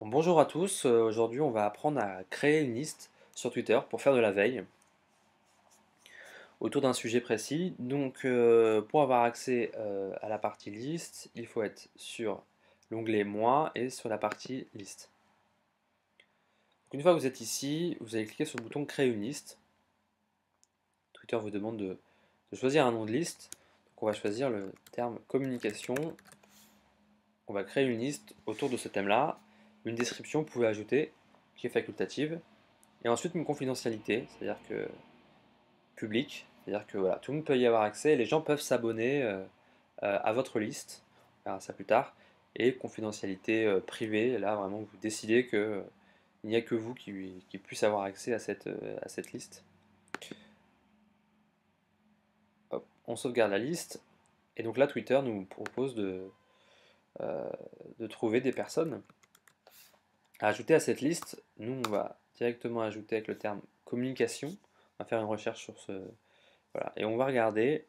Bonjour à tous, aujourd'hui on va apprendre à créer une liste sur Twitter pour faire de la veille autour d'un sujet précis. Donc pour avoir accès à la partie liste, il faut être sur l'onglet Moi et sur la partie liste. Donc, une fois que vous êtes ici, vous allez cliquer sur le bouton Créer une liste. Twitter vous demande de choisir un nom de liste. Donc on va choisir le terme communication. On va créer une liste autour de ce thème-là. Une description, vous pouvez ajouter, qui est facultative. Et ensuite une confidentialité, c'est-à-dire que public, c'est-à-dire que voilà, tout le monde peut y avoir accès, les gens peuvent s'abonner à votre liste, on verra ça plus tard, et confidentialité privée, là vraiment vous décidez que il n'y a que vous qui puisse avoir accès à cette liste. Hop, on sauvegarde la liste, et donc là Twitter nous propose euh, de trouver des personnes à ajouter à cette liste. Nous on va directement ajouter avec le terme communication, on va faire une recherche sur ce... Voilà, et on va regarder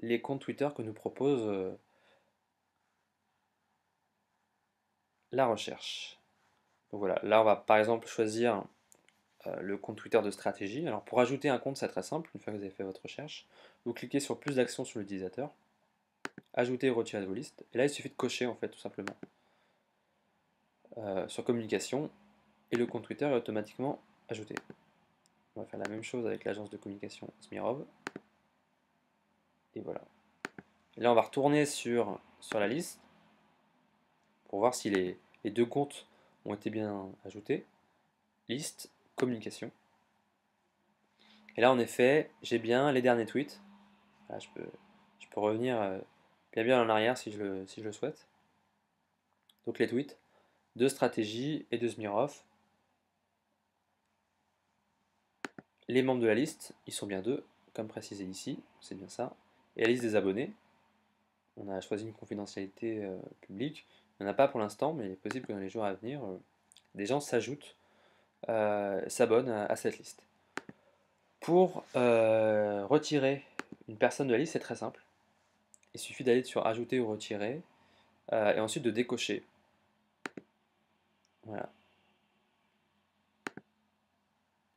les comptes Twitter que nous propose la recherche. Donc voilà, là on va par exemple choisir le compte Twitter de stratégie. Alors pour ajouter un compte, c'est très simple, une fois que vous avez fait votre recherche, vous cliquez sur plus d'actions sur l'utilisateur, ajouter ou retirer de vos listes, et là il suffit de cocher en fait tout simplement sur communication, et le compte Twitter est automatiquement ajouté. On va faire la même chose avec l'agence de communication Smirov, et voilà. Et là on va retourner sur la liste pour voir si les deux comptes ont été bien ajoutés. Liste, communication. Et là, en effet, j'ai bien les derniers tweets. Là, je peux revenir bien en arrière si je le souhaite. Donc les tweets de Stratégie et de Smirov. Les membres de la liste, ils sont bien deux, comme précisé ici, c'est bien ça. Et la liste des abonnés, on a choisi une confidentialité publique. Il n'y en a pas pour l'instant, mais il est possible que dans les jours à venir, des gens s'ajoutent, s'abonnent à cette liste. Pour retirer une personne de la liste, c'est très simple. Il suffit d'aller sur Ajouter ou Retirer et ensuite de décocher. Voilà.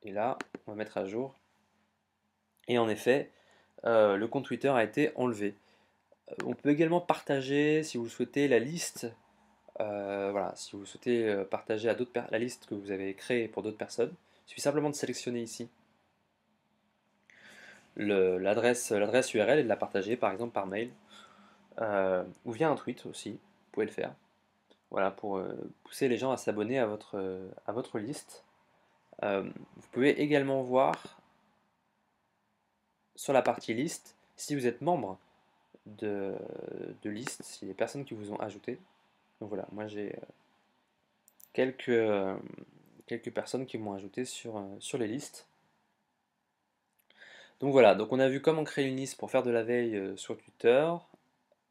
Et là, on va mettre à jour. Et en effet, le compte Twitter a été enlevé. On peut également partager, si vous le souhaitez, la liste. Voilà, si vous souhaitez partager à la liste que vous avez créée pour d'autres personnes, il suffit simplement de sélectionner ici l'adresse URL et de la partager, par exemple par mail, ou via un tweet aussi. Vous pouvez le faire. Voilà, pour pousser les gens à s'abonner à votre liste. Vous pouvez également voir sur la partie liste si vous êtes membre de, de liste, si les personnes qui vous ont ajouté. Donc voilà, moi j'ai quelques, quelques personnes qui m'ont ajouté sur les listes. Donc voilà, donc on a vu comment créer une liste pour faire de la veille sur Twitter.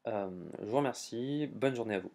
Je vous remercie, bonne journée à vous.